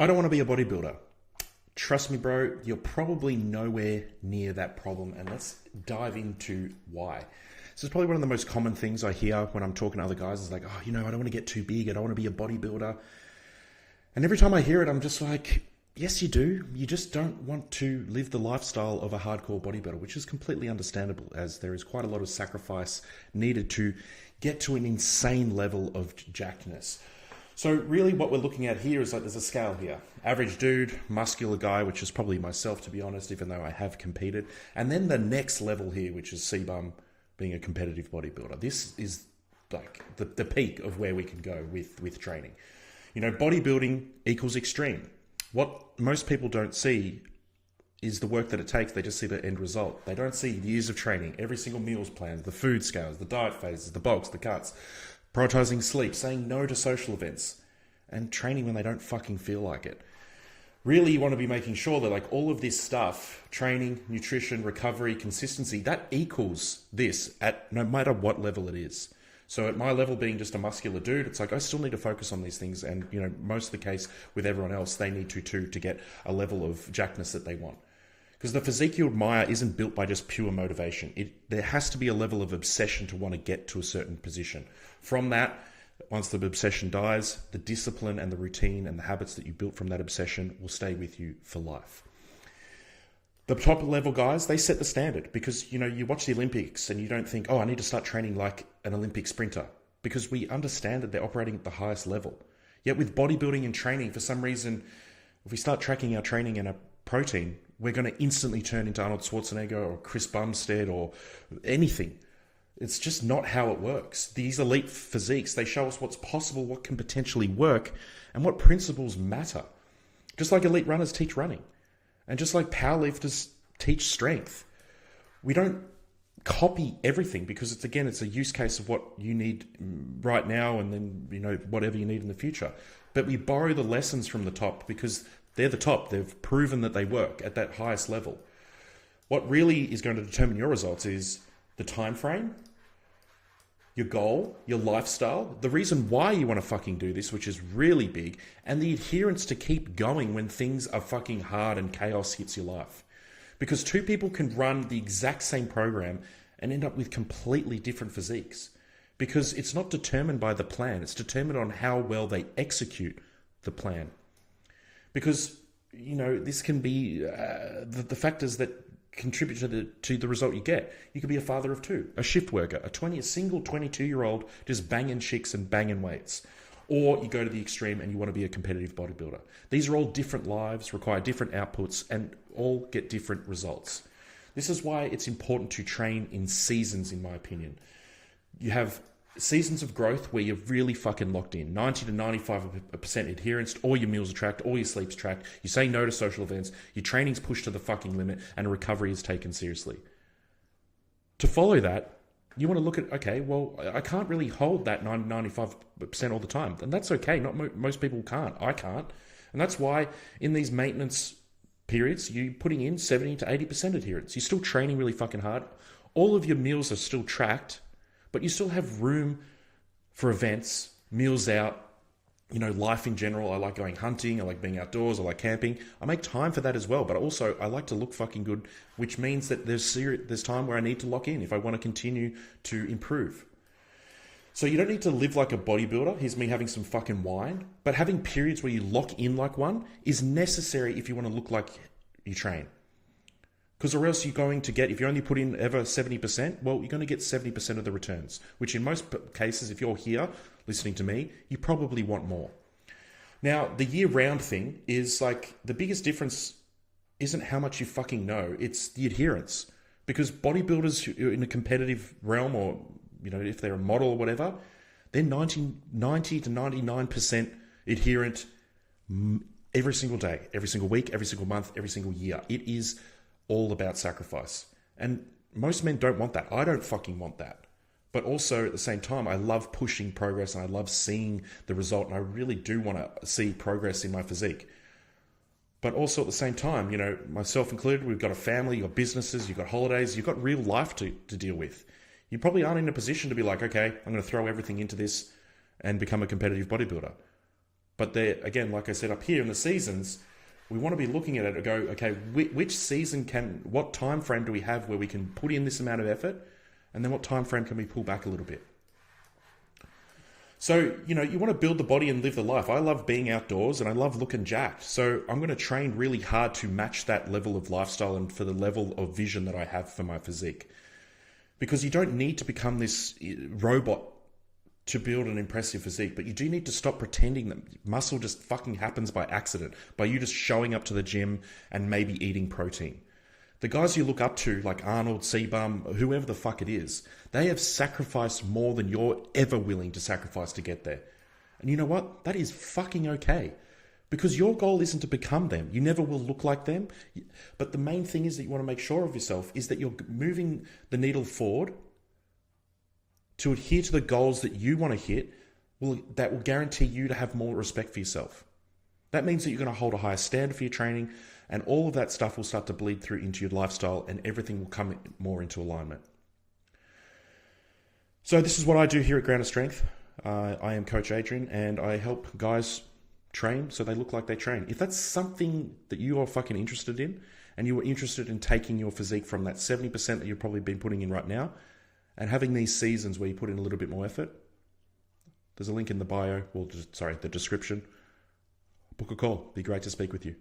I don't want to be a bodybuilder. Trust me, bro, you're probably nowhere near that problem. And let's dive into why. This is probably one of the most common things I hear when I'm talking to other guys. Is like, oh, I don't want to get too big. I don't want to be a bodybuilder. And every time I hear it, I'm just like, yes, you do. You just don't want to live the lifestyle of a hardcore bodybuilder, which is completely understandable, as there is quite a lot of sacrifice needed to get to an insane level of jackedness. So really what we're looking at here is like there's a scale here. Average dude, muscular guy, which is probably myself, to be honest, even though I have competed. And then the next level here, which is C-bum, being a competitive bodybuilder. This is like the peak of where we can go with training. Bodybuilding equals extreme. What most people don't see is the work that it takes. They just see the end result. They don't see years of training, every single meals plan, the food scales, the diet phases, the bulks, the cuts, prioritizing sleep, saying no to social events, and training when they don't fucking feel like it. Really, you want to be making sure that like all of this stuff, training, nutrition, recovery, consistency, that equals this at no matter what level it is. So at my level, being just a muscular dude, it's like I still need to focus on these things. And, most of the case with everyone else, they need to too, to get a level of jackness that they want. Because the physique you admire isn't built by just pure motivation. There has to be a level of obsession to want to get to a certain position. From that, once the obsession dies, the discipline and the routine and the habits that you built from that obsession will stay with you for life. The top level guys, they set the standard because, you watch the Olympics and you don't think, oh, I need to start training like an Olympic sprinter, because we understand that they're operating at the highest level. Yet with bodybuilding and training, for some reason, if we start tracking our training and our protein, we're going to instantly turn into Arnold Schwarzenegger or Chris Bumstead or anything. It's just not how it works. These elite physiques, they show us what's possible, what can potentially work, and what principles matter. Just like elite runners teach running. And just like powerlifters teach strength. We don't copy everything because it's a use case of what you need right now and then, whatever you need in the future. But we borrow the lessons from the top because they're the top. They've proven that they work at that highest level. What really is going to determine your results is the time frame, your goal, your lifestyle, the reason why you want to fucking do this, which is really big, and the adherence to keep going when things are fucking hard and chaos hits your life. Because two people can run the exact same program and end up with completely different physiques. Because it's not determined by the plan, it's determined on how well they execute the plan. Because, this can be the factors that contribute to the result you get. You could be a father of two, a shift worker, a single 22-year-old just banging chicks and banging weights. Or you go to the extreme and you want to be a competitive bodybuilder. These are all different lives, require different outputs, and all get different results. This is why it's important to train in seasons, in my opinion. You have seasons of growth where you're really fucking locked in, 90 to 95% adherence, all your meals are tracked, all your sleep's tracked, you say no to social events, your training's pushed to the fucking limit, and recovery is taken seriously. To follow that, you want to look at, okay, well, I can't really hold that 95% all the time. And that's okay. Not most people can't. I can't. And that's why in these maintenance periods, you're putting in 70 to 80% adherence. You're still training really fucking hard. All of your meals are still tracked, but you still have room for events, meals out, life in general. I like going hunting. I like being outdoors. I like camping. I make time for that as well. But also, I like to look fucking good, which means that there's time where I need to lock in if I want to continue to improve. So you don't need to live like a bodybuilder. Here's me having some fucking wine. But having periods where you lock in like one is necessary if you want to look like you train. Because or else you're going to get, if you only put in ever 70%, well, you're going to get 70% of the returns, which in most cases, if you're here listening to me, you probably want more. Now, the year-round thing is like, the biggest difference isn't how much you fucking know, it's the adherence. Because bodybuilders who are in a competitive realm or, if they're a model or whatever, they're 90 to 99% adherent every single day, every single week, every single month, every single year. It is all about sacrifice. And most men don't want that. I don't fucking want that. But also at the same time, I love pushing progress and I love seeing the result. And I really do want to see progress in my physique. But also at the same time, myself included, we've got a family, you've got businesses, you've got holidays, you've got real life to deal with. You probably aren't in a position to be like, okay, I'm going to throw everything into this and become a competitive bodybuilder. But there, again, like I said up here in the seasons, we want to be looking at it and go, okay, which season what time frame do we have where we can put in this amount of effort, and then what time frame can we pull back a little bit? So, you want to build the body and live the life. I love being outdoors and I love looking jacked. So I'm going to train really hard to match that level of lifestyle and for the level of vision that I have for my physique. Because you don't need to become this robot to build an impressive physique, but you do need to stop pretending that muscle just fucking happens by accident, by you just showing up to the gym and maybe eating protein. The guys you look up to, like Arnold, C-Bum, whoever the fuck it is, they have sacrificed more than you're ever willing to sacrifice to get there. And you know what? That is fucking okay. Because your goal isn't to become them. You never will look like them. But the main thing is that you want to make sure of yourself is that you're moving the needle forward to adhere to the goals that you want to hit, that will guarantee you to have more respect for yourself. That means that you're going to hold a higher standard for your training, and all of that stuff will start to bleed through into your lifestyle, and everything will come more into alignment. So this is what I do here at Grounded Strength. I am Coach Adrian, and I help guys train so they look like they train. If that's something that you are fucking interested in, and you are interested in taking your physique from that 70% that you've probably been putting in right now, and having these seasons where you put in a little bit more effort, there's a link in the bio, the description. Book a call. Be great to speak with you.